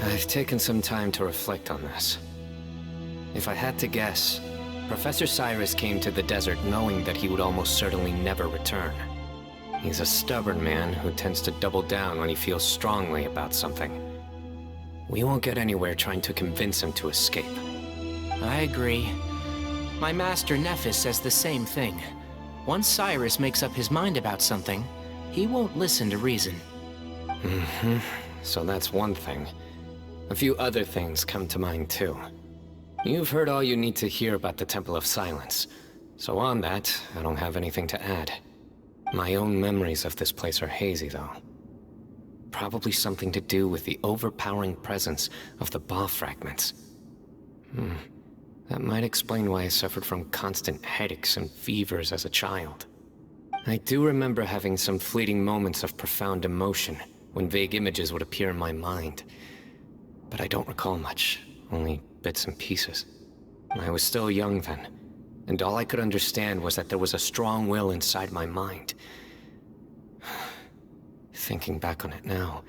I've taken some time to reflect on this. If I had to guess, Professor Cyrus came to the desert knowing that he would almost certainly never return. He's a stubborn man who tends to double down when he feels strongly about something. We won't get anywhere trying to convince him to escape. I agree. My master Nephis says the same thing. Once Cyrus makes up his mind about something, he won't listen to reason. So that's one thing. A few other things come to mind too. You've heard all you need to hear about the Temple of Silence, so on that, I don't have anything to add. My own memories of this place are hazy, though. Probably something to do with the overpowering presence of the Ba fragments. That might explain why I suffered from constant headaches and fevers as a child. I do remember having some fleeting moments of profound emotion when vague images would appear in my mind. But I don't recall much, only bits and pieces. I was still young then, and all I could understand was that there was a strong will inside my mind. Thinking back on it now,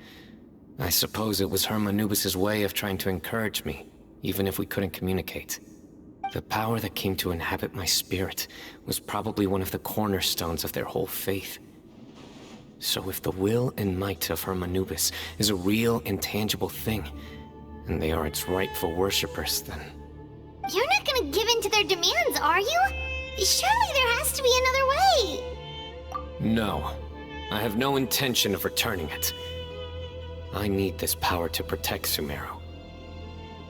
I suppose it was Anubis' way of trying to encourage me, even if we couldn't communicate. The power that came to inhabit my spirit was probably one of the cornerstones of their whole faith. So if the will and might of Anubis is a real, intangible thing, and they are its rightful worshippers, then... You're not gonna give in to their demands, are you? Surely there has to be another way! No. I have no intention of returning it. I need this power to protect Sumeru.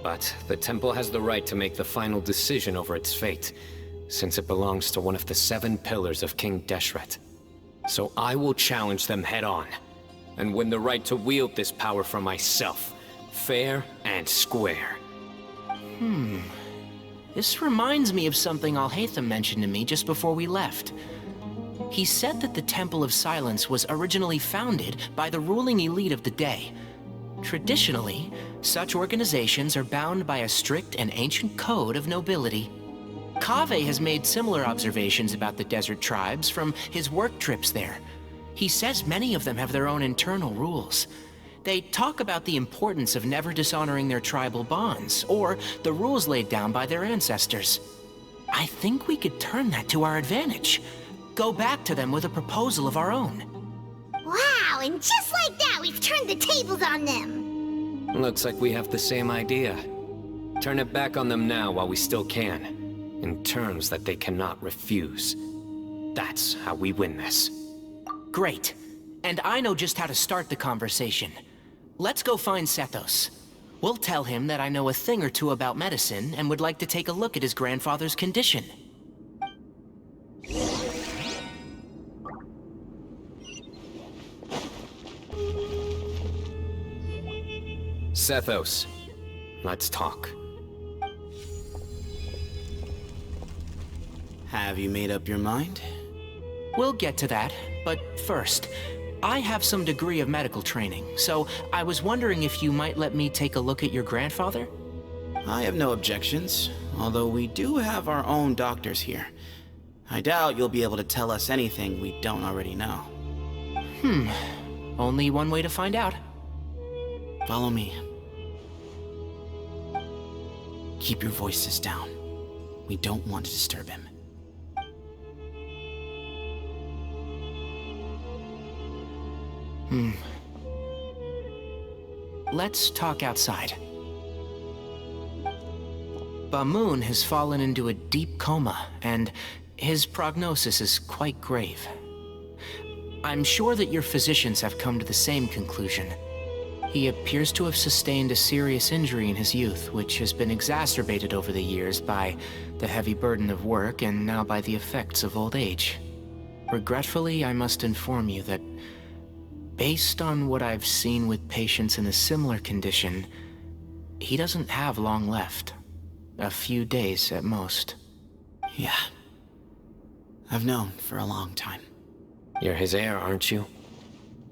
But the temple has the right to make the final decision over its fate, since it belongs to one of the 7 pillars of King Deshret. So I will challenge them head-on, and win the right to wield this power for myself, fair and square. This reminds me of something Alhaitham mentioned to me just before we left. He said that the Temple of Silence was originally founded by the ruling elite of the day. Traditionally, such organizations are bound by a strict and ancient code of nobility. Kaveh has made similar observations about the desert tribes from his work trips there. He says many of them have their own internal rules. They talk about the importance of never dishonoring their tribal bonds, or the rules laid down by their ancestors. I think we could turn that to our advantage. Go back to them with a proposal of our own. Wow, and just like that, we've turned the tables on them! Looks like we have the same idea. Turn it back on them now while we still can, in terms that they cannot refuse. That's how we win this. Great. And I know just how to start the conversation. Let's go find Sethos. We'll tell him that I know a thing or two about medicine and would like to take a look at his grandfather's condition. Sethos, let's talk. Have you made up your mind? We'll get to that, but first, I have some degree of medical training, so I was wondering if you might let me take a look at your grandfather? I have no objections, although we do have our own doctors here. I doubt you'll be able to tell us anything we don't already know. Only one way to find out. Follow me. Keep your voices down. We don't want to disturb him. Let's talk outside. Bamoon has fallen into a deep coma, and his prognosis is quite grave. I'm sure that your physicians have come to the same conclusion. He appears to have sustained a serious injury in his youth, which has been exacerbated over the years by the heavy burden of work and now by the effects of old age. Regretfully, I must inform you that based on what I've seen with patients in a similar condition, he doesn't have long left. A few days at most. Yeah. I've known for a long time. You're his heir, aren't you?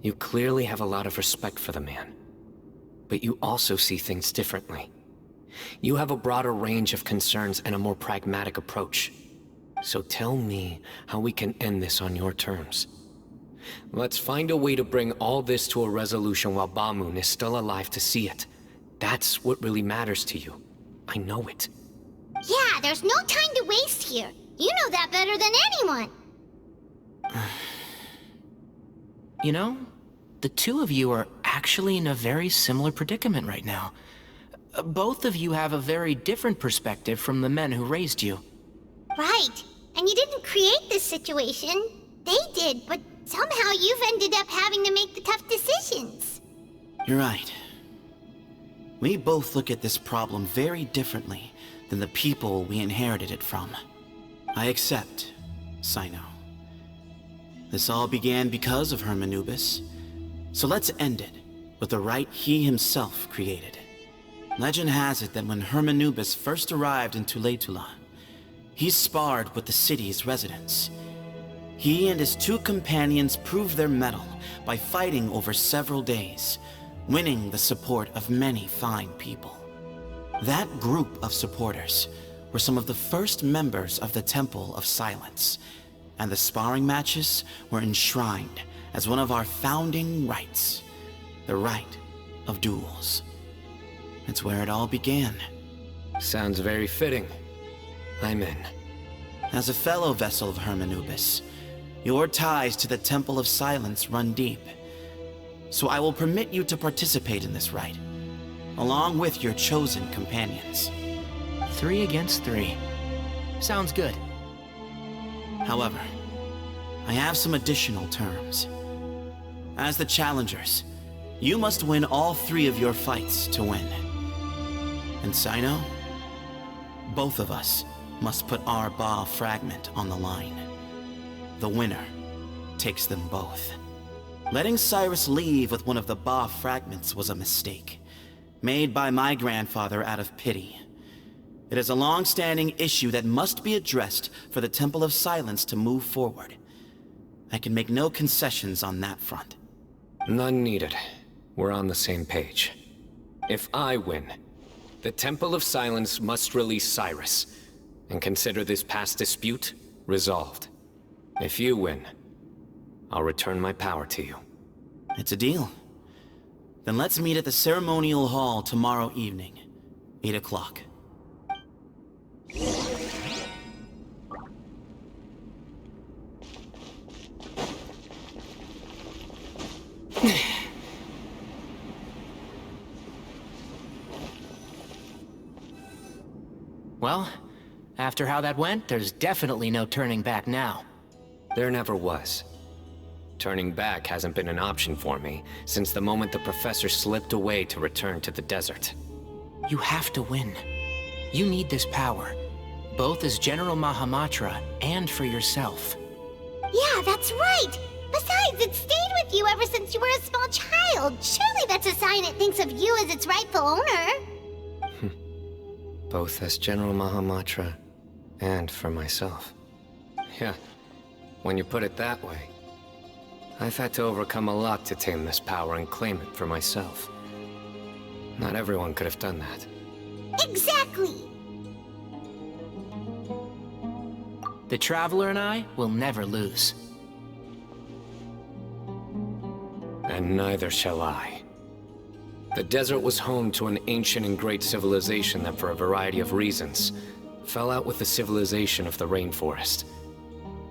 You clearly have a lot of respect for the man. But you also see things differently. You have a broader range of concerns and a more pragmatic approach. So tell me how we can end this on your terms. Let's find a way to bring all this to a resolution while Bamoon is still alive to see it. That's what really matters to you. I know it. Yeah, there's no time to waste here. You know that better than anyone. You know, the two of you are actually in a very similar predicament right now. Both of you have a very different perspective from the men who raised you. Right. And you didn't create this situation. They did, but somehow you've ended up having to make the tough decisions. You're right. We both look at this problem very differently than the people we inherited it from. I accept, Sino. This all began because of Hermanubis. So let's end it with the rite he himself created. Legend has it that when Hermanubis first arrived in Tuletula, he sparred with the city's residents. He and his two companions proved their mettle by fighting over several days, winning the support of many fine people. That group of supporters were some of the first members of the Temple of Silence, and the sparring matches were enshrined as one of our founding rites, the rite of duels. It's where it all began. Sounds very fitting. I'm in. As a fellow vessel of Hermanubis, your ties to the Temple of Silence run deep. So I will permit you to participate in this rite, along with your chosen companions. 3 against 3. Sounds good. However, I have some additional terms. As the challengers, you must win all 3 of your fights to win. And Sino, both of us must put our Ba fragment on the line. The winner takes them both. Letting Cyrus leave with one of the Ba fragments was a mistake, made by my grandfather out of pity. It is a long-standing issue that must be addressed for the Temple of Silence to move forward. I can make no concessions on that front. None needed. We're on the same page. If I win, the Temple of Silence must release Cyrus, and consider this past dispute resolved. If you win, I'll return my power to you. It's a deal. Then let's meet at the ceremonial hall tomorrow evening, 8 o'clock. Well, after how that went, there's definitely no turning back now. There never was. Turning back hasn't been an option for me since the moment the professor slipped away to return to the desert. You have to win. You need this power, both as General Mahamatra and for yourself. Yeah, that's right. Besides, it stayed with you ever since you were a small child. Surely that's a sign it thinks of you as its rightful owner. Both as General Mahamatra and for myself. Yeah, when you put it that way. I've had to overcome a lot to tame this power and claim it for myself. Not everyone could have done that. Exactly! The Traveler and I will never lose. And neither shall I. The desert was home to an ancient and great civilization that, for a variety of reasons, fell out with the civilization of the rainforest.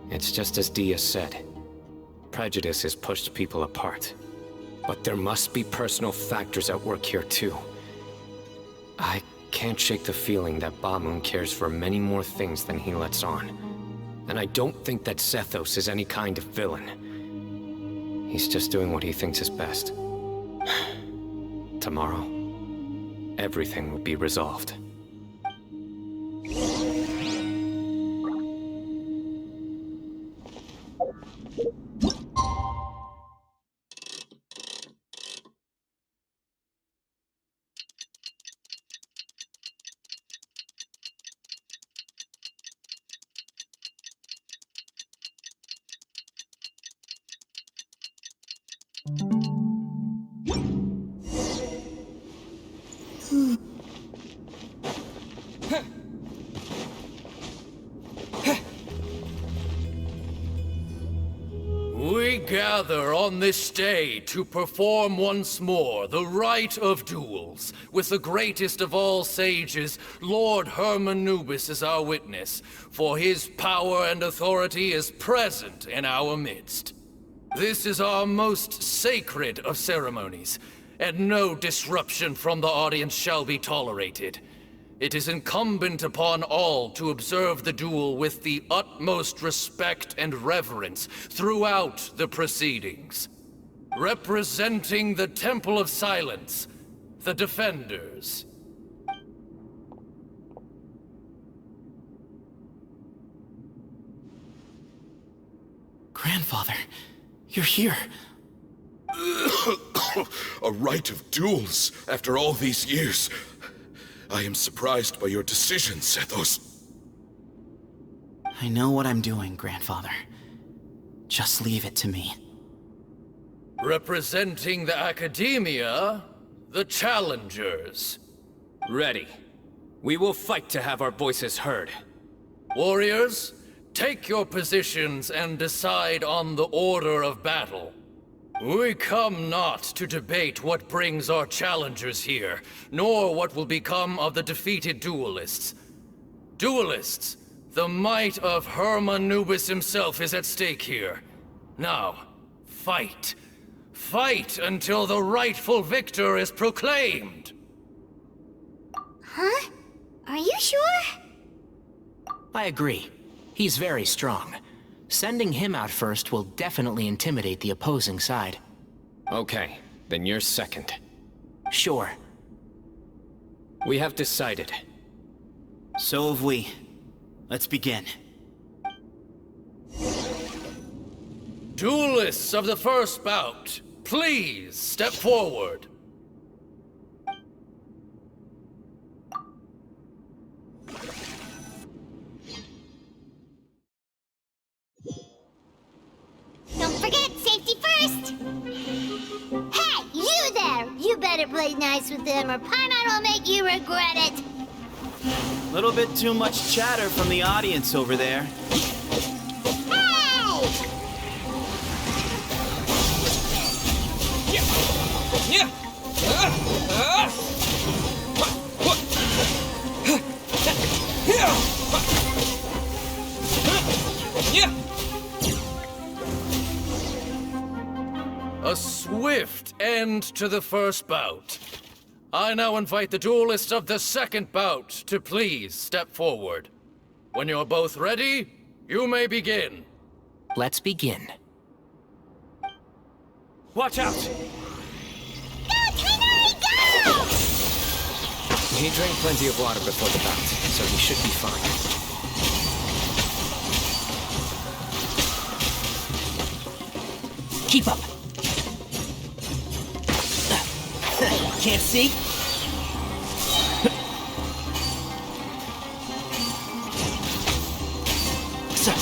It's just as Dia said. Prejudice has pushed people apart. But there must be personal factors at work here too. I can't shake the feeling that Bamoon cares for many more things than he lets on. And I don't think that Sethos is any kind of villain. He's just doing what he thinks is best. Tomorrow, everything will be resolved. gather on this day to perform once more the rite of duels, with the greatest of all sages, Lord Hermanubis, as our witness, for his power and authority is present in our midst. This is our most sacred of ceremonies, and no disruption from the audience shall be tolerated. It is incumbent upon all to observe the duel with the utmost respect and reverence throughout the proceedings. Representing the Temple of Silence, the Defenders. Grandfather, you're here. A rite of duels after all these years. I am surprised by your decision, Sethos. I know what I'm doing, Grandfather. Just leave it to me. Representing the Academia, the Challengers. Ready. We will fight to have our voices heard. Warriors, take your positions and decide on the order of battle. We come not to debate what brings our challengers here, nor what will become of the defeated duelists. Duelists, the might of Hermanubis himself is at stake here. Now, fight. Fight until the rightful victor is proclaimed! Huh? Are you sure? I agree. He's very strong. Sending him out first will definitely intimidate the opposing side. Okay, then you're second. Sure. We have decided. So have we. Let's begin. Duelists of the first bout, please step forward. Don't forget, safety first! Hey, you there! You better play nice with them or Paimon will make you regret it! Little bit too much chatter from the audience over there. Hey! A swift end to the first bout. I now invite the duelists of the second bout to please step forward. When you're both ready, you may begin. Let's begin. Watch out! Go, Tenai, go! He drank plenty of water before the bout, so he should be fine. Keep up. Can't see? So.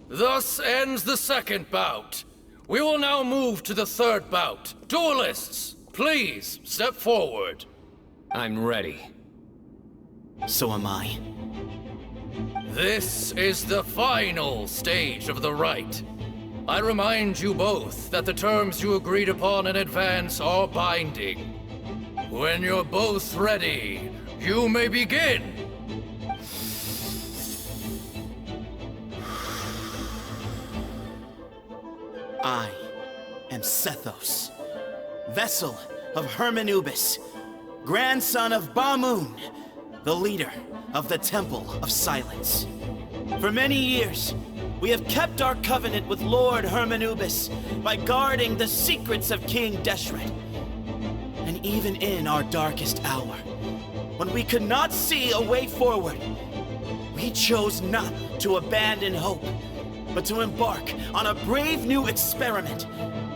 Thus ends the second bout. We will now move to the third bout. Duelists, please step forward. I'm ready. So am I. This is the final stage of the rite. I remind you both that the terms you agreed upon in advance are binding. When you're both ready, you may begin. I am Sethos, vessel of Hermanubis, grandson of Bamun, the leader of the Temple of Silence. For many years, we have kept our covenant with Lord Hermanubis by guarding the secrets of King Deshret. And even in our darkest hour, when we could not see a way forward, we chose not to abandon hope, but to embark on a brave new experiment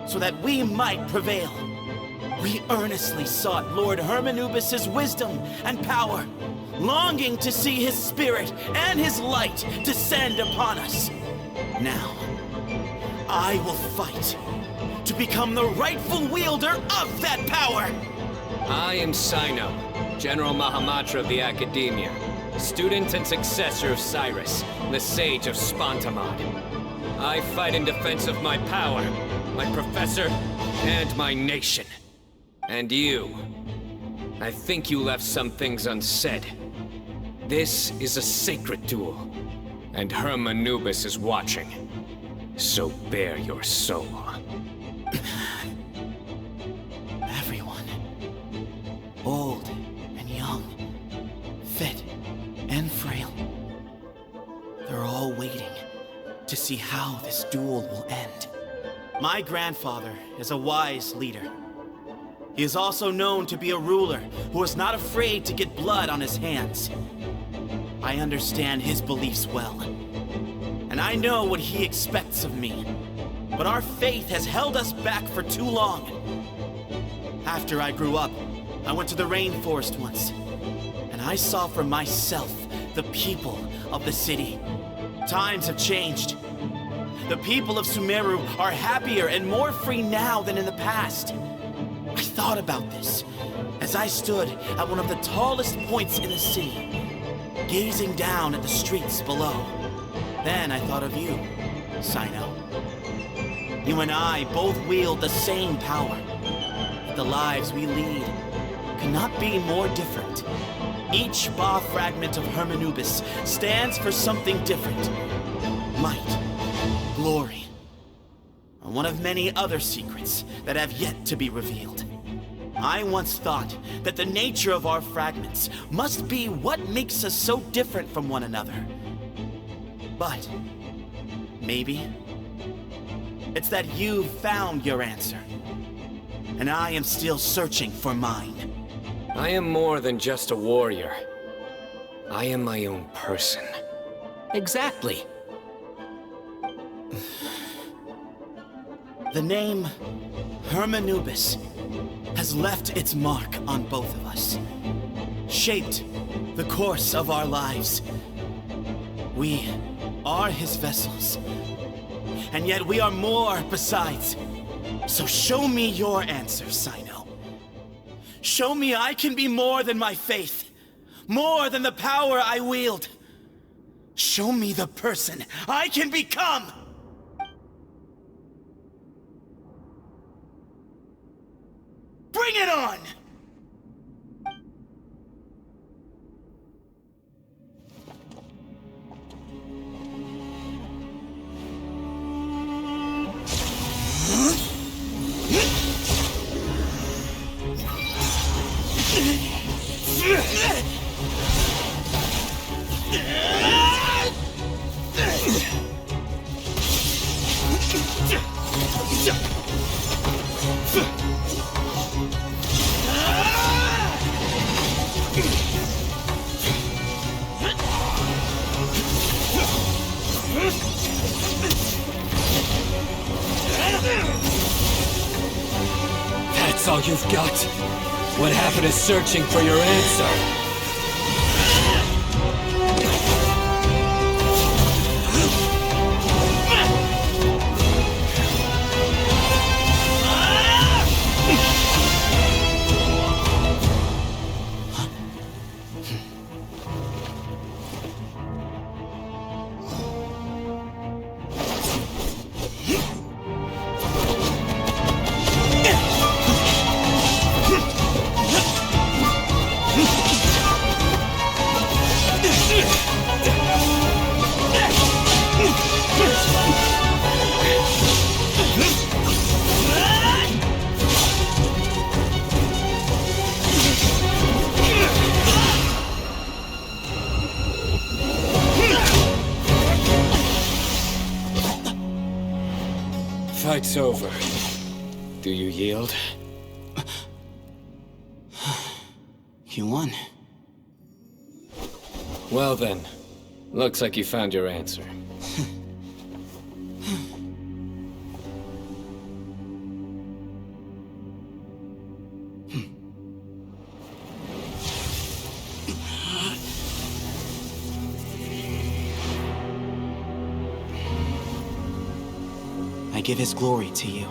so that we might prevail. We earnestly sought Lord Hermanubis' wisdom and power, longing to see his spirit and his light descend upon us. Now, I will fight to become the rightful wielder of that power! I am Sino, General Mahamatra of the Academia, student and successor of Cyrus, the Sage of Spontamod. I fight in defense of my power, my professor, and my nation. And you, I think you left some things unsaid. This is a sacred duel, and Hermanubis is watching. So bare your soul. Everyone, old and young, fit and frail, they're all waiting to see how this duel will end. My grandfather is a wise leader. He is also known to be a ruler who is not afraid to get blood on his hands. I understand his beliefs well, and I know what he expects of me. But our faith has held us back for too long. After I grew up, I went to the rainforest once, and I saw for myself the people of the city. Times have changed. The people of Sumeru are happier and more free now than in the past. I thought about this as I stood at one of the tallest points in the city, gazing down at the streets below. Then I thought of you, Sino. You and I both wield the same power. The lives we lead could not be more different. Each Ba fragment of Hermanubis stands for something different. Might, glory, and one of many other secrets that have yet to be revealed. I once thought that the nature of our fragments must be what makes us so different from one another. But maybe it's that you've found your answer, and I am still searching for mine. I am more than just a warrior. I am my own person. Exactly. The name Hermanubis has left its mark on both of us, shaped the course of our lives. We are his vessels, and yet we are more besides. So show me your answer, Sino. Show me I can be more than my faith, more than the power I wield. Show me the person I can become! Bring it on! That's all you've got? What happened to searching for your answer? Fight's over. Do you yield? You won. Well then, looks like you found your answer. I give his glory to you.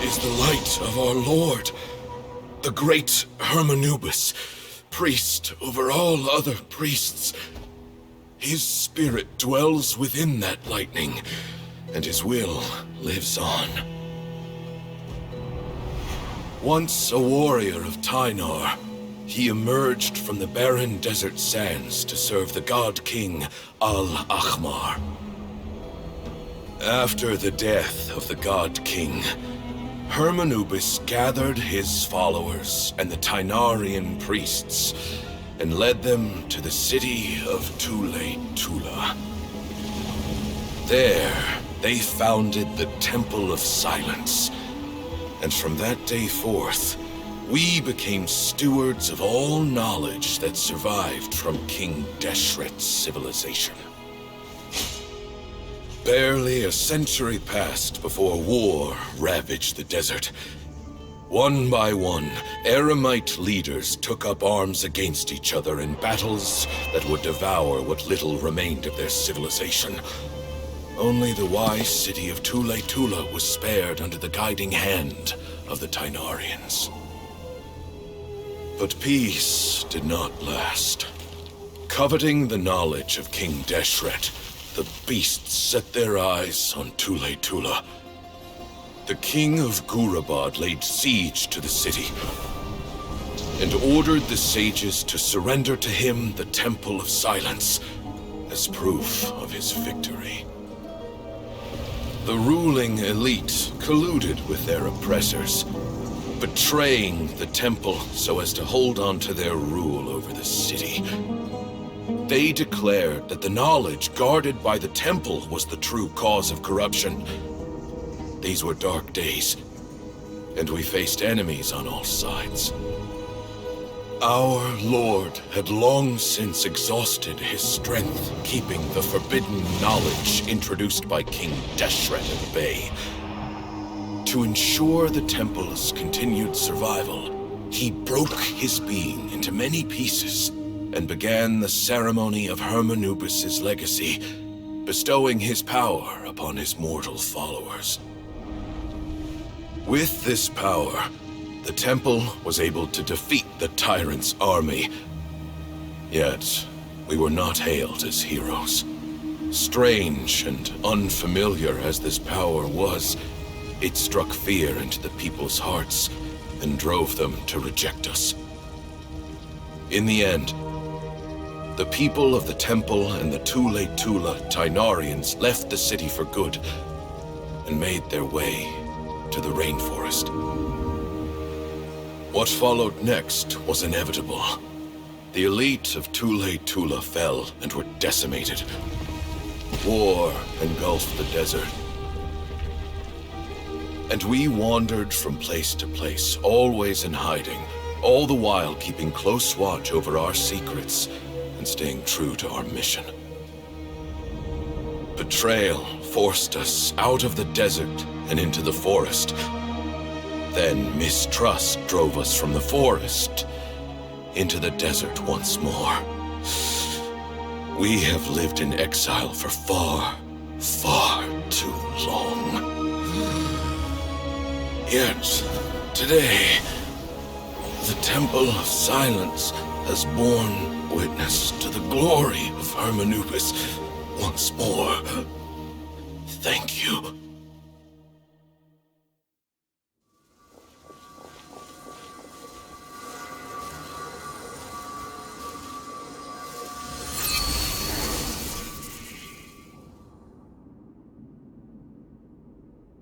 is the light of our Lord, the great Hermanubis, priest over all other priests. His spirit dwells within that lightning, and his will lives on. Once a warrior of Tynar, he emerged from the barren desert sands to serve the god king Al-Ahmar. After the death of the god king, Hermanubis gathered his followers and the Tynarian priests and led them to the city of Tule-Tula. There, they founded the Temple of Silence, and from that day forth, we became stewards of all knowledge that survived from King Deshret's civilization. Barely a century passed before war ravaged the desert. One by one, Eremite leaders took up arms against each other in battles that would devour what little remained of their civilization. Only the wise city of Tule-Tula was spared under the guiding hand of the Tynarians. But peace did not last. Coveting the knowledge of King Deshret, the beasts set their eyes on Tule-Tula. The king of Gurabad laid siege to the city and ordered the sages to surrender to him the Temple of Silence as proof of his victory. The ruling elite colluded with their oppressors, betraying the temple so as to hold on to their rule over the city. They declared that the knowledge guarded by the temple was the true cause of corruption. These were dark days, and we faced enemies on all sides. Our Lord had long since exhausted his strength, keeping the forbidden knowledge introduced by King Deshret at bay. To ensure the temple's continued survival, he broke his being into many pieces and began the ceremony of Hermanubis' legacy, bestowing his power upon his mortal followers. With this power, the temple was able to defeat the tyrant's army. Yet, we were not hailed as heroes. Strange and unfamiliar as this power was, it struck fear into the people's hearts and drove them to reject us. In the end, the people of the temple and the Tule-Tula Tynarians left the city for good and made their way to the rainforest. What followed next was inevitable. The elite of Tule-Tula fell and were decimated. War engulfed the desert. And we wandered from place to place, always in hiding, all the while keeping close watch over our secrets and staying true to our mission. Betrayal forced us out of the desert and into the forest. Then mistrust drove us from the forest into the desert once more. We have lived in exile for far, far too long. Yet, today, the Temple of Silence has borne witness to the glory of Hermanubis once more. Thank you.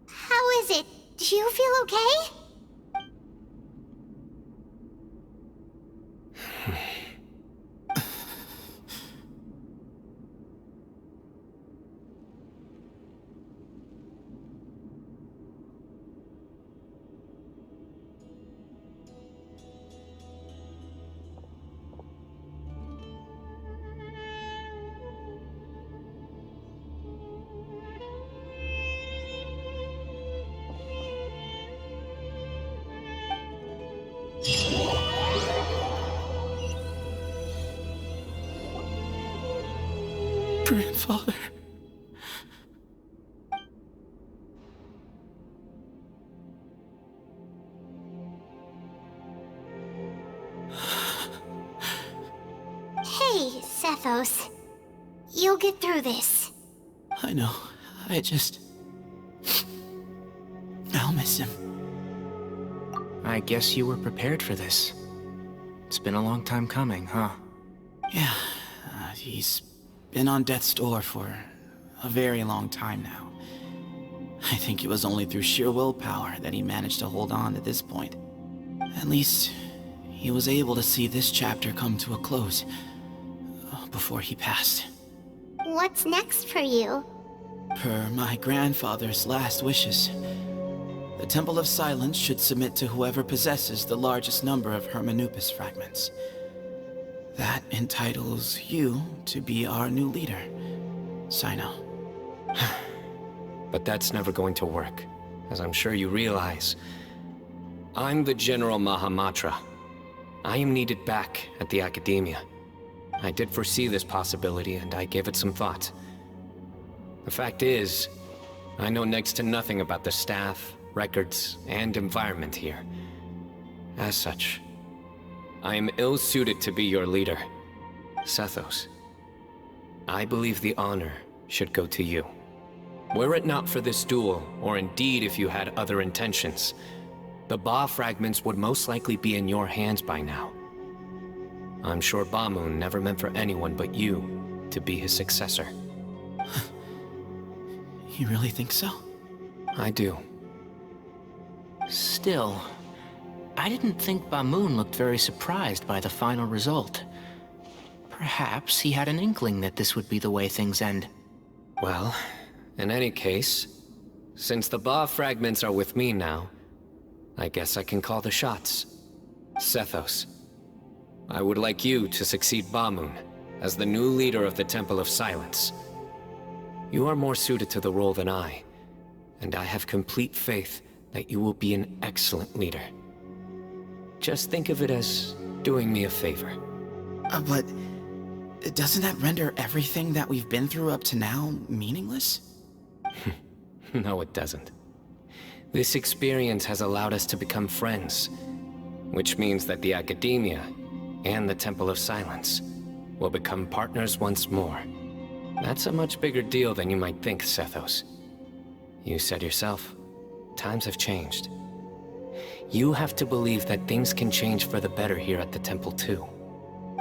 How is it? Do you feel okay? Grandfather. Sethos. You'll get through this. I know. I'll miss him. I guess you were prepared for this. It's been a long time coming, huh? Yeah, he's been on death's door for a very long time now. I think it was only through sheer willpower that he managed to hold on to this point. At least, he was able to see this chapter come to a close before he passed. What's next for you? Per my grandfather's last wishes, the Temple of Silence should submit to whoever possesses the largest number of Hermanupus fragments. That entitles you to be our new leader, Sino. But that's never going to work, as I'm sure you realize. I'm the General Mahamatra. I am needed back at the Academia. I did foresee this possibility, and I gave it some thought. The fact is, I know next to nothing about the staff, records, and environment here. As such, I am ill-suited to be your leader. Sethos, I believe the honor should go to you. Were it not for this duel, or indeed if you had other intentions, the Ba fragments would most likely be in your hands by now. I'm sure Bamoon never meant for anyone but you to be his successor. You really think so? I do. Still, I didn't think Bamoon looked very surprised by the final result. Perhaps he had an inkling that this would be the way things end. Well, in any case, since the Ba fragments are with me now, I guess I can call the shots. Sethos, I would like you to succeed Bamoon as the new leader of the Temple of Silence. You are more suited to the role than I, and I have complete faith that you will be an excellent leader. Just think of it as doing me a favor. But doesn't that render everything that we've been through up to now meaningless? No, it doesn't. This experience has allowed us to become friends, which means that the Academia and the Temple of Silence will become partners once more. That's a much bigger deal than you might think, Sethos. You said yourself, times have changed. You have to believe that things can change for the better here at the Temple too.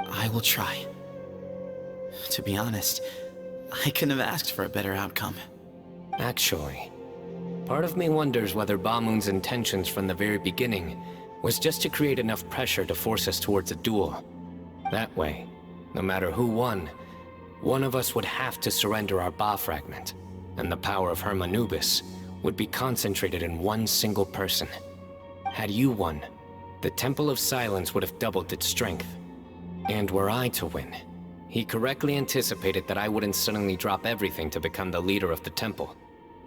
I will try. To be honest, I couldn't have asked for a better outcome. Actually, part of me wonders whether Bamoon's intentions from the very beginning was just to create enough pressure to force us towards a duel. That way, no matter who won, one of us would have to surrender our Ba fragment, and the power of Hermanubis would be concentrated in one single person. Had you won, the Temple of Silence would have doubled its strength. And were I to win, he correctly anticipated that I wouldn't suddenly drop everything to become the leader of the Temple,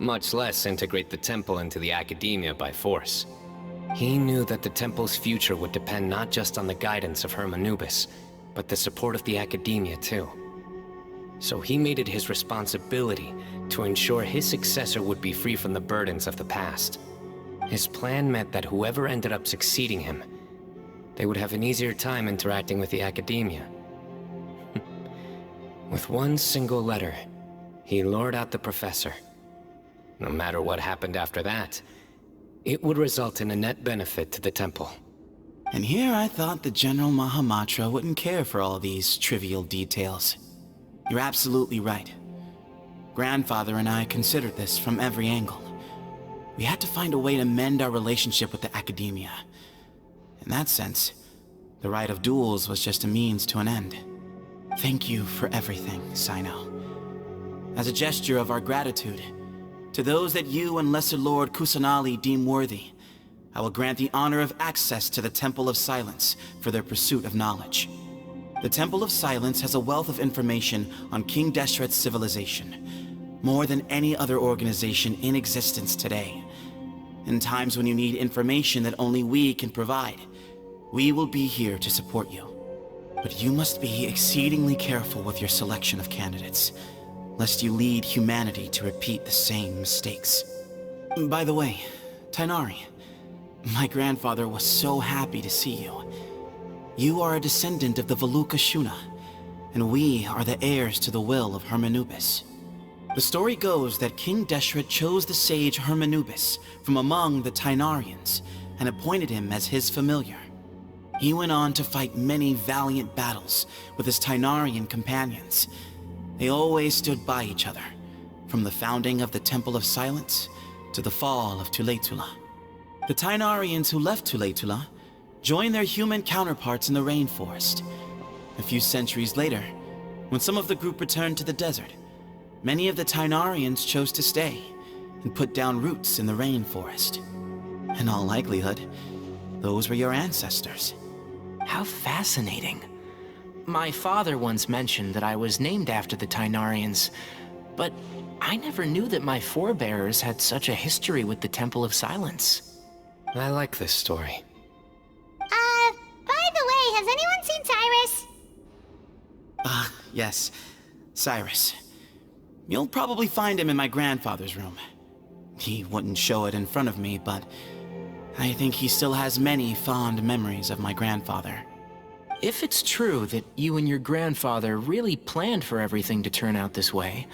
much less integrate the Temple into the Academia by force. He knew that the Temple's future would depend not just on the guidance of Hermanubis, but the support of the Academia too. So he made it his responsibility to ensure his successor would be free from the burdens of the past. His plan meant that whoever ended up succeeding him, they would have an easier time interacting with the Academia. With one single letter, he lured out the professor. No matter what happened after that, it would result in a net benefit to the Temple. And here I thought the General Mahamatra wouldn't care for all these trivial details. You're absolutely right. Grandfather and I considered this from every angle. We had to find a way to mend our relationship with the Academia. In that sense, the right of duels was just a means to an end. Thank you for everything, Sino. As a gesture of our gratitude, to those that you and Lesser Lord Kusanali deem worthy, I will grant the honor of access to the Temple of Silence for their pursuit of knowledge. The Temple of Silence has a wealth of information on King Deshret's civilization, more than any other organization in existence today. In times when you need information that only we can provide, we will be here to support you. But you must be exceedingly careful with your selection of candidates, lest you lead humanity to repeat the same mistakes. By the way, Tainari, my grandfather was so happy to see you. You are a descendant of the Veluca Shuna, and we are the heirs to the will of Hermanubis. The story goes that King Deshret chose the sage Hermanubis from among the Tainarians and appointed him as his familiar. He went on to fight many valiant battles with his Tainarian companions. They always stood by each other, from the founding of the Temple of Silence to the fall of Tuletula. The Tainarians who left Tuletula joined their human counterparts in the rainforest. A few centuries later, when some of the group returned to the desert, many of the Tainarians chose to stay and put down roots in the rainforest. In all likelihood, those were your ancestors. How fascinating. My father once mentioned that I was named after the Tainarians, but I never knew that my forebears had such a history with the Temple of Silence. I like this story. By the way, has anyone seen Cyrus? Yes, Cyrus. You'll probably find him in my grandfather's room. He wouldn't show it in front of me, but I think he still has many fond memories of my grandfather. If it's true that you and your grandfather really planned for everything to turn out this way,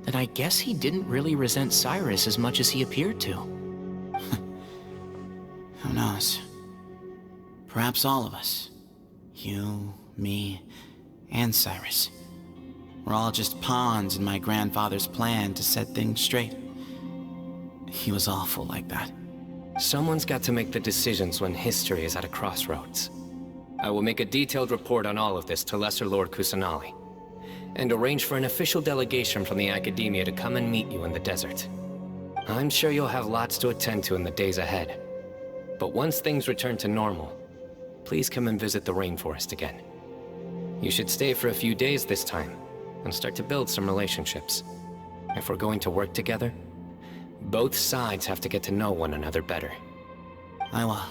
then I guess he didn't really resent Cyrus as much as he appeared to. Who knows? Perhaps all of us. You, me, and Cyrus. We're all just pawns in my grandfather's plan to set things straight. He was awful like that. Someone's got to make the decisions when history is at a crossroads. I will make a detailed report on all of this to Lesser Lord Kusanali, and arrange for an official delegation from the Academia to come and meet you in the desert. I'm sure you'll have lots to attend to in the days ahead. But once things return to normal, please come and visit the rainforest again. You should stay for a few days this time, and start to build some relationships. If we're going to work together, both sides have to get to know one another better. I will.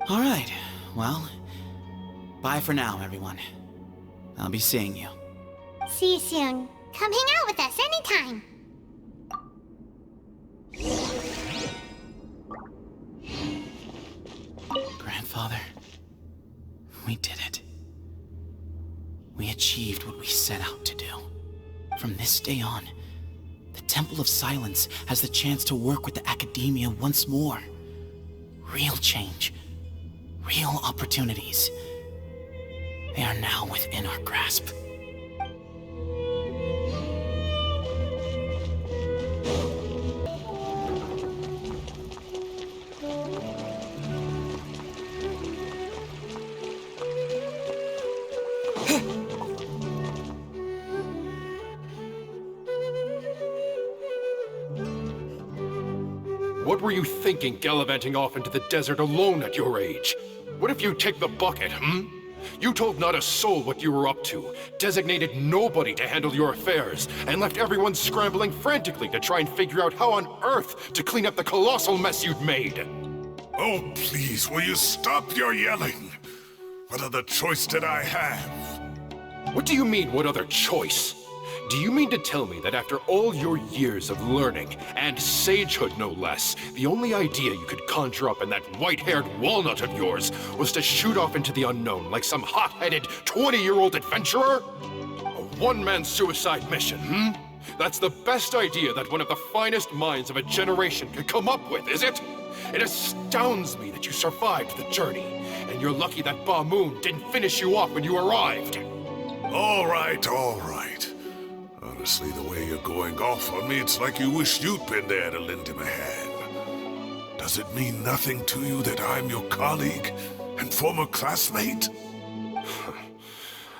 All right, well, bye for now, everyone. I'll be seeing you. See you soon. Come hang out with us anytime. Grandfather, we did it. We achieved what we set out to do. From this day on, the Temple of Silence has the chance to work with the Academia once more. Real change. Real opportunities. They are now within our grasp. What were you thinking, gallivanting off into the desert alone at your age? What if you take the bucket, You told not a soul what you were up to, designated nobody to handle your affairs, and left everyone scrambling frantically to try and figure out how on earth to clean up the colossal mess you'd made. Oh, please, will you stop your yelling? What other choice did I have? What do you mean, what other choice? Do you mean to tell me that after all your years of learning, and sagehood no less, the only idea you could conjure up in that white-haired walnut of yours was to shoot off into the unknown like some hot-headed 20-year-old adventurer? A one-man suicide mission, That's the best idea that one of the finest minds of a generation could come up with, is it? It astounds me that you survived the journey, and you're lucky that Ba Moon didn't finish you off when you arrived. All right, all right. Honestly, the way you're going off on me, it's like you wish you'd been there to lend him a hand. Does it mean nothing to you that I'm your colleague and former classmate?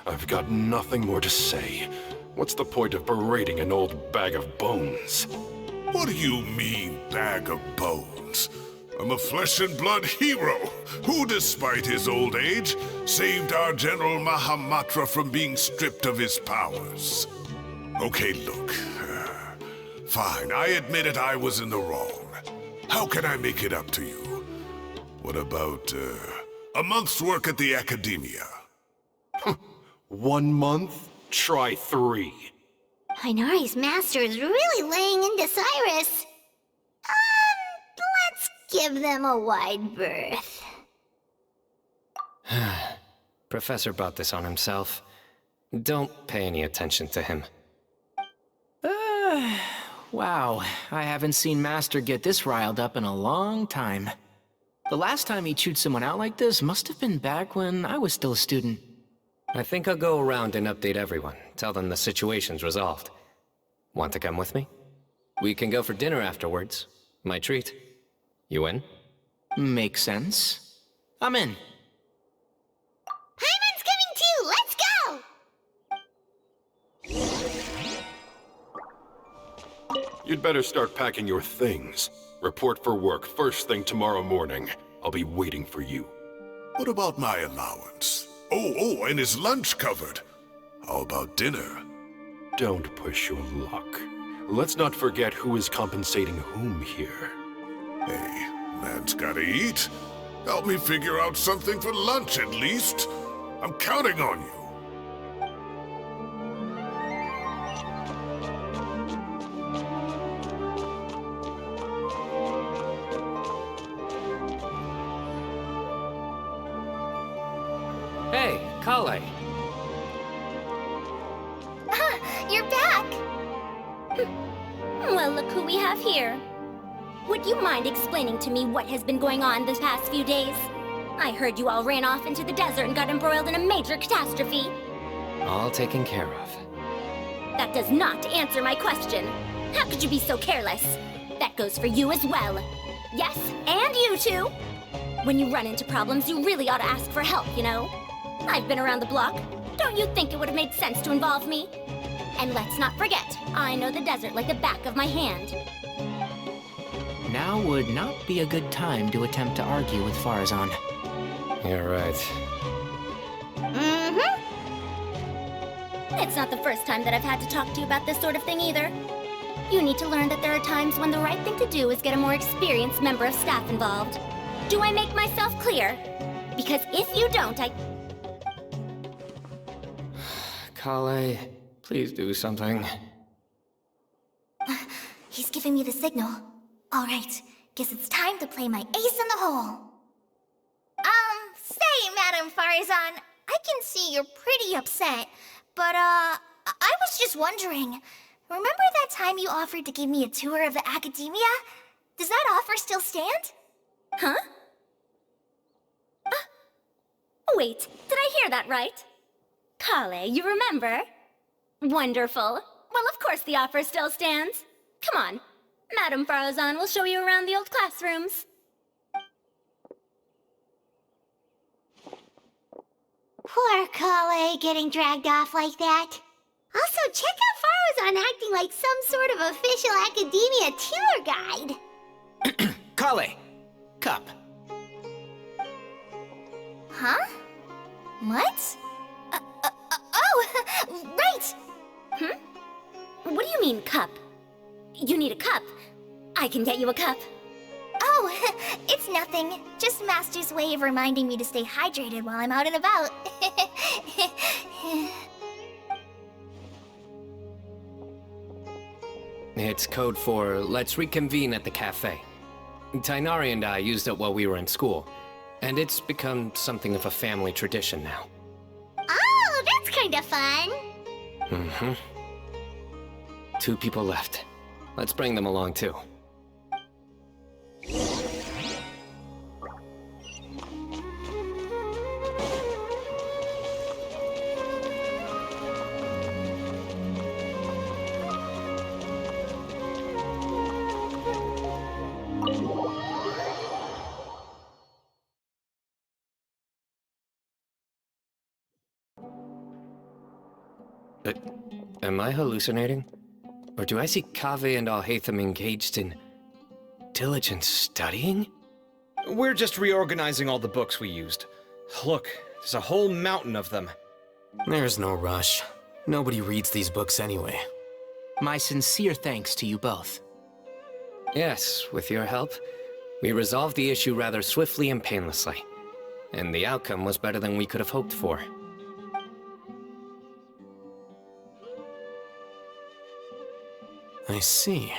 I've got nothing more to say. What's the point of berating an old bag of bones? What do you mean, bag of bones? I'm a flesh and blood hero who, despite his old age, saved our General Mahamatra from being stripped of his powers. Okay, look. Fine, I admit it, I was in the wrong. How can I make it up to you? What about, a month's work at the Academia? 1 month? Try 3. Inari's master is really laying into Cyrus. Let's give them a wide berth. Professor brought this on himself. Don't pay any attention to him. Wow, I haven't seen Master get this riled up in a long time. The last time he chewed someone out like this must have been back when I was still a student. I think I'll go around and update everyone, tell them the situation's resolved. Want to come with me? We can go for dinner afterwards. My treat. You in? Makes sense. I'm in. Paimon's coming too! Let's go! You'd better start packing your things. Report for work first thing tomorrow morning. I'll be waiting for you. What about my allowance? Oh, and is lunch covered? How about dinner? Don't push your luck. Let's not forget who is compensating whom here. Hey, man's gotta eat. Help me figure out something for lunch at least. I'm counting on you. Hey, Kale. You're back! Well, look who we have here. Would you mind explaining to me what has been going on this past few days? I heard you all ran off into the desert and got embroiled in a major catastrophe. All taken care of. That does not answer my question. How could you be so careless? That goes for you as well. Yes, and you too. When you run into problems, you really ought to ask for help, you know? I've been around the block. Don't you think it would have made sense to involve me? And let's not forget, I know the desert like the back of my hand. Now would not be a good time to attempt to argue with Farazan. You're right. Mm-hmm. It's not the first time that I've had to talk to you about this sort of thing either. You need to learn that there are times when the right thing to do is get a more experienced member of staff involved. Do I make myself clear? Because if you don't, Kale, please do something. He's giving me the signal. All right, guess it's time to play my ace in the hole. Say, Madame Farazan, I can see you're pretty upset, but, I was just wondering, remember that time you offered to give me a tour of the academia? Does that offer still stand? Huh? Wait, did I hear that right? Kale, you remember? Wonderful. Well, of course the offer still stands. Come on. Madame Farazan will show you around the old classrooms. Poor Kale getting dragged off like that. Also, check out Farazan acting like some sort of official academia tour guide. Kale! Cup. Huh? What? Oh, right! What do you mean, cup? You need a cup. I can get you a cup. Oh, it's nothing. Just Master's way of reminding me to stay hydrated while I'm out and about. It's code for let's reconvene at the cafe. Tainari and I used it while we were in school, and it's become something of a family tradition now. Oh, that's kind of fun. Mm-hmm. 2 people left. Let's bring them along too. Am I hallucinating? Or do I see Kaveh and Alhaitham engaged in diligent studying? We're just reorganizing all the books we used. Look, there's a whole mountain of them. There's no rush. Nobody reads these books anyway. My sincere thanks to you both. Yes, with your help, we resolved the issue rather swiftly and painlessly. And the outcome was better than we could have hoped for. I see.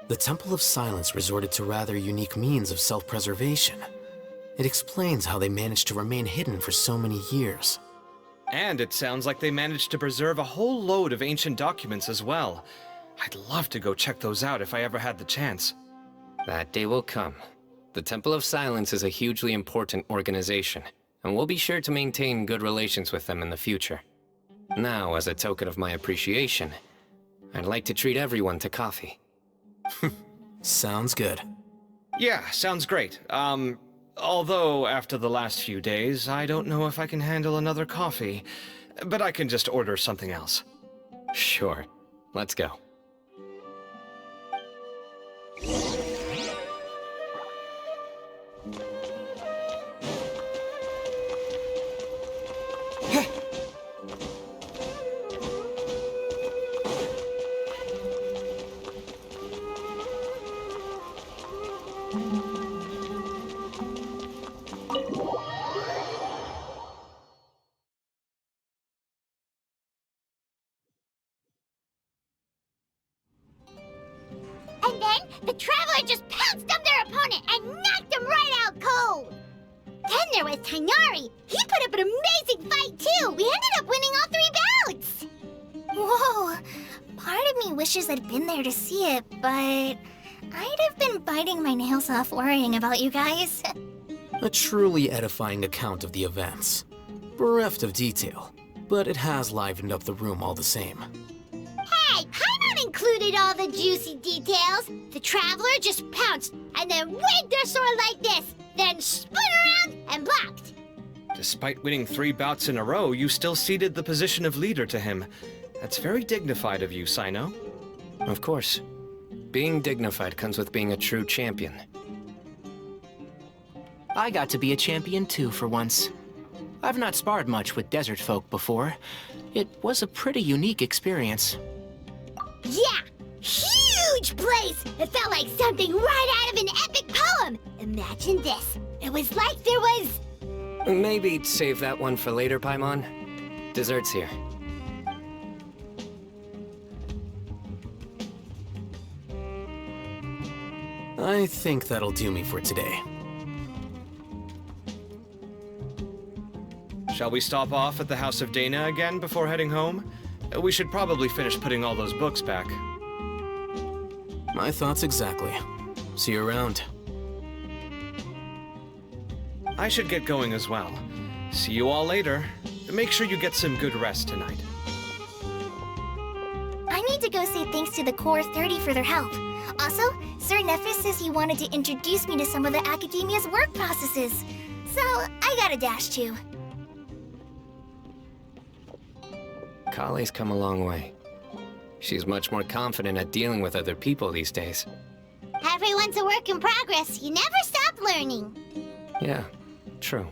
The Temple of Silence resorted to rather unique means of self-preservation. It explains how they managed to remain hidden for so many years. And it sounds like they managed to preserve a whole load of ancient documents as well. I'd love to go check those out if I ever had the chance. That day will come. The Temple of Silence is a hugely important organization, and we'll be sure to maintain good relations with them in the future. Now, as a token of my appreciation, I'd like to treat everyone to coffee. Sounds good. Yeah, sounds great. Although after the last few days, I don't know if I can handle another coffee. But I can just order something else. Sure. Let's go. And then, the Traveler just pounced on their opponent and knocked him right out cold! Then there was Tainari. He put up an amazing fight, too! We ended up winning all 3 bouts! Whoa! Part of me wishes I'd been there to see it, but I'd have been biting my nails off worrying about you guys. A truly edifying account of the events. Bereft of detail, but it has livened up the room all the same. Hey, Paimon included all the juicy details. The Traveler just pounced and then waved their sword like this, then spun around and blocked. Despite winning 3 bouts in a row, you still ceded the position of leader to him. That's very dignified of you, Sino. Of course. Being dignified comes with being a true champion. I got to be a champion too for once. I've not sparred much with desert folk before. It was a pretty unique experience. Yeah! Huge place! It felt like something right out of an epic poem! Imagine this. It was like there was... Maybe save that one for later, Paimon. Dessert's here. I think that'll do me for today. Shall we stop off at the House of Dana again before heading home? We should probably finish putting all those books back. My thoughts exactly. See you around. I should get going as well. See you all later. Make sure you get some good rest tonight. I need to go say thanks to the Core 30 for their help. Also, Sir Nephis says he wanted to introduce me to some of the Academia's work processes. So, I gotta dash too. Kale's come a long way. She's much more confident at dealing with other people these days. Everyone's a work in progress. You never stop learning. Yeah, true.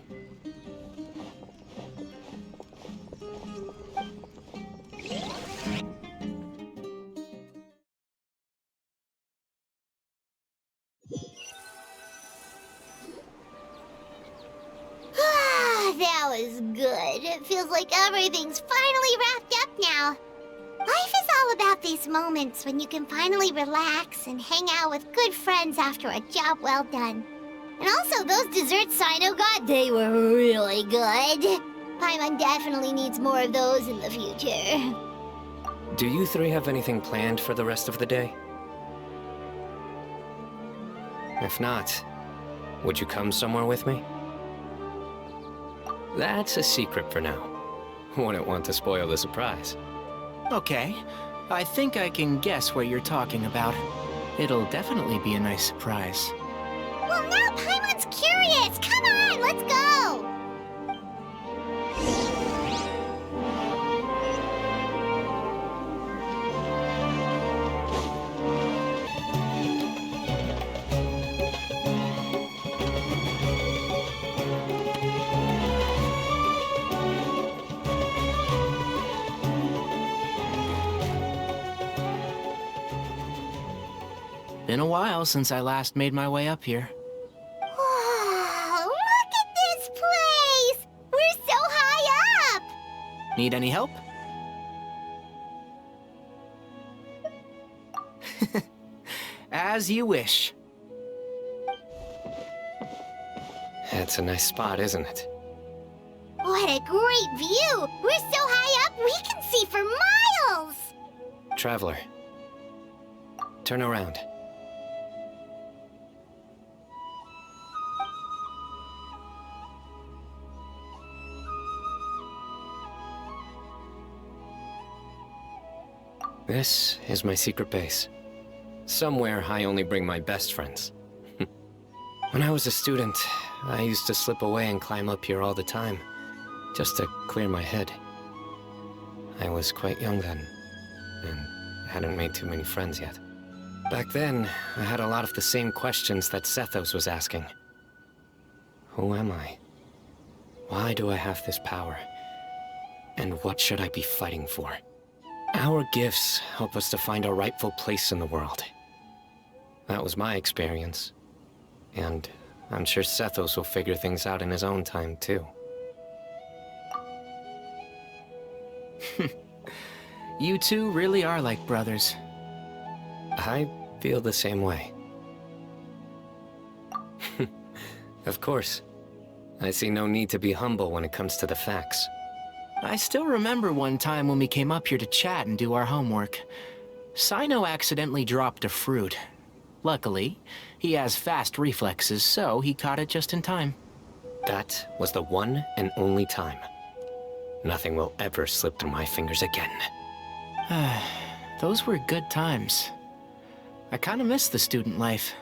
That was good. It feels like everything's finally wrapped up now. Life is all about these moments when you can finally relax and hang out with good friends after a job well done. And also, those desserts Sino got, they were really good. Paimon definitely needs more of those in the future. Do you 3 have anything planned for the rest of the day? If not, would you come somewhere with me? That's a secret for now. Wouldn't want to spoil the surprise. Okay, I think I can guess what you're talking about. It'll definitely be a nice surprise. Well, now Paimon's curious. Come on, let's go. Been a while since I last made my way up here. Wow, look at this place! We're so high up! Need any help? As you wish. It's a nice spot, isn't it? What a great view! We're so high up, we can see for miles! Traveler, turn around. This is my secret base. Somewhere I only bring my best friends. When I was a student, I used to slip away and climb up here all the time, just to clear my head. I was quite young then, and hadn't made too many friends yet. Back then, I had a lot of the same questions that Sethos was asking. Who am I? Why do I have this power? And what should I be fighting for? Our gifts help us to find our rightful place in the world. That was my experience. And I'm sure Sethos will figure things out in his own time, too. You two really are like brothers. I feel the same way. Of course. I see no need to be humble when it comes to the facts. I still remember one time when we came up here to chat and do our homework. Sino accidentally dropped a fruit. Luckily, he has fast reflexes, so he caught it just in time. That was the one and only time. Nothing will ever slip through my fingers again. Those were good times. I kinda miss the student life.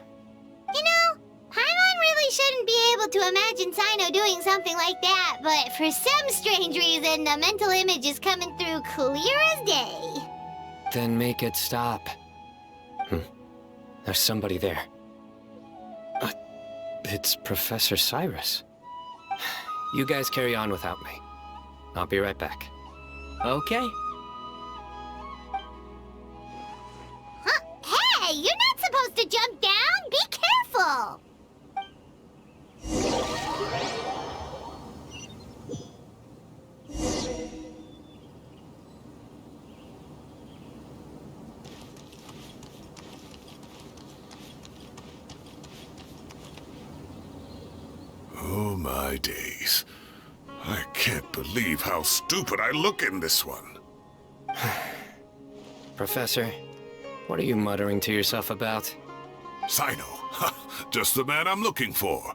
You know, Paimon really shouldn't be able to imagine Sino doing something like that, but for some strange reason, the mental image is coming through clear as day. Then make it stop. There's somebody there. It's Professor Cyrus. You guys carry on without me. I'll be right back. Okay. Huh? Hey, you're not supposed to jump down! Be careful! Oh my days. I can't believe how stupid I look in this one. Professor, what are you muttering to yourself about? Sino, just the man I'm looking for.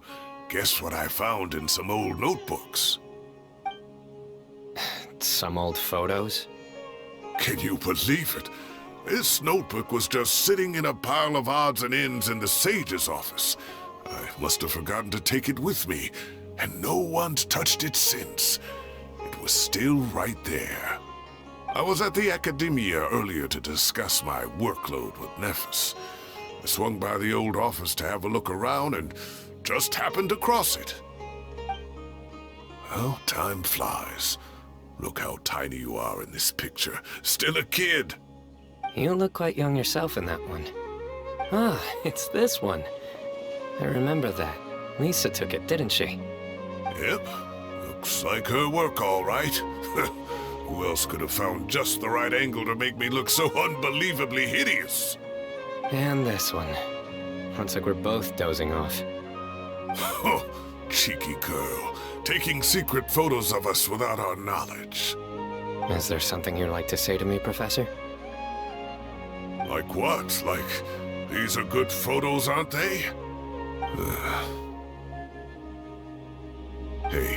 Guess what I found in some old notebooks? Some old photos? Can you believe it? This notebook was just sitting in a pile of odds and ends in the sage's office. I must have forgotten to take it with me, and no one's touched it since. It was still right there. I was at the Academia earlier to discuss my workload with Nephis. I swung by the old office to have a look around and just happened to cross it. Well, time flies. Look how tiny you are in this picture. Still a kid. You look quite young yourself in that one. Ah, it's this one. I remember that. Lisa took it, didn't she? Yep. Looks like her work, all right. Who else could have found just the right angle to make me look so unbelievably hideous? And this one. Looks like we're both dozing off. Oh, cheeky girl. Taking secret photos of us without our knowledge. Is there something you'd like to say to me, Professor? Like what? Like, these are good photos, aren't they? Hey,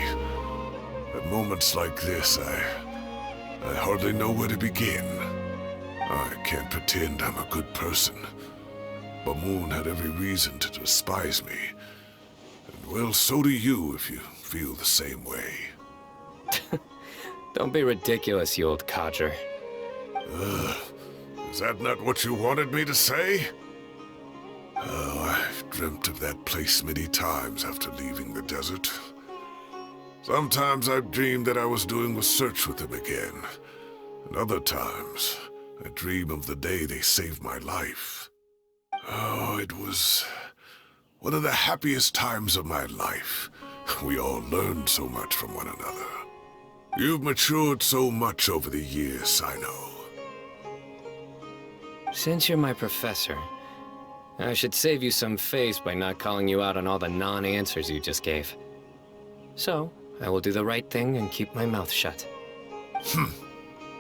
at moments like this, I hardly know where to begin. I can't pretend I'm a good person. Bamoon had every reason to despise me. And well, so do you if you feel the same way. Don't be ridiculous, you old codger. Is that not what you wanted me to say? Oh, I've dreamt of that place many times after leaving the desert. Sometimes I've dreamed that I was doing a search with them again. And other times, I dream of the day they saved my life. Oh, it was one of the happiest times of my life. We all learned so much from one another. You've matured so much over the years, I know. Since you're my professor, I should save you some face by not calling you out on all the non-answers you just gave. So, I will do the right thing and keep my mouth shut.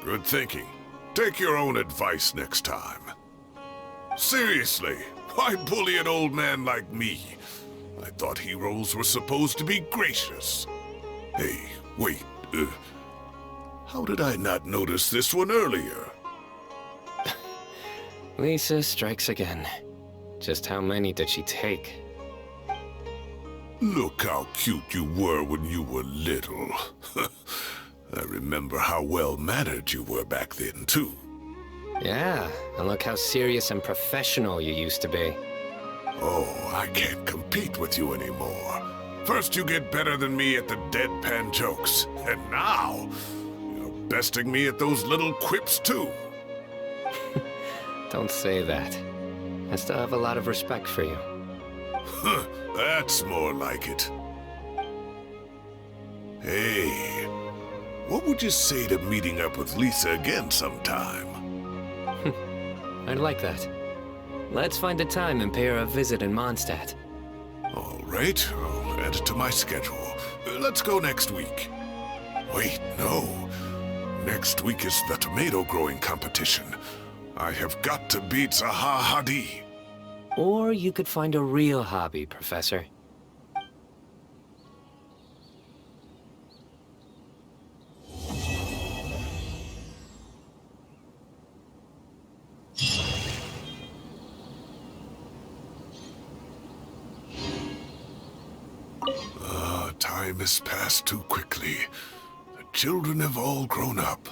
Good thinking. Take your own advice next time. Seriously, why bully an old man like me? I thought heroes were supposed to be gracious. Hey, wait, how did I not notice this one earlier? Lisa strikes again. Just how many did she take? Look how cute you were when you were little. I remember how well-mannered you were back then, too. Yeah, and look how serious and professional you used to be. Oh, I can't compete with you anymore. First you get better than me at the deadpan jokes, and now you're besting me at those little quips, too. Don't say that. I still have a lot of respect for you. Huh, that's more like it. Hey, what would you say to meeting up with Lisa again sometime? I'd like that. Let's find a time and pay her a visit in Mondstadt. All right, I'll add it to my schedule. Let's go next week. Wait, no. Next week is the tomato growing competition. I have got to beat Zaha Hadid. Or you could find a real hobby, Professor. Time has passed too quickly. The children have all grown up.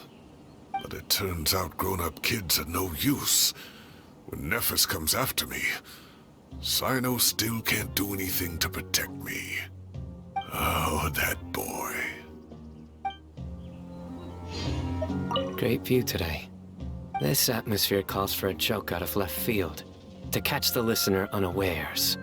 But it turns out grown-up kids are no use. When Nephis comes after me, Cyno still can't do anything to protect me. Oh, that boy. Great view today. This atmosphere calls for a joke out of left field, to catch the listener unawares.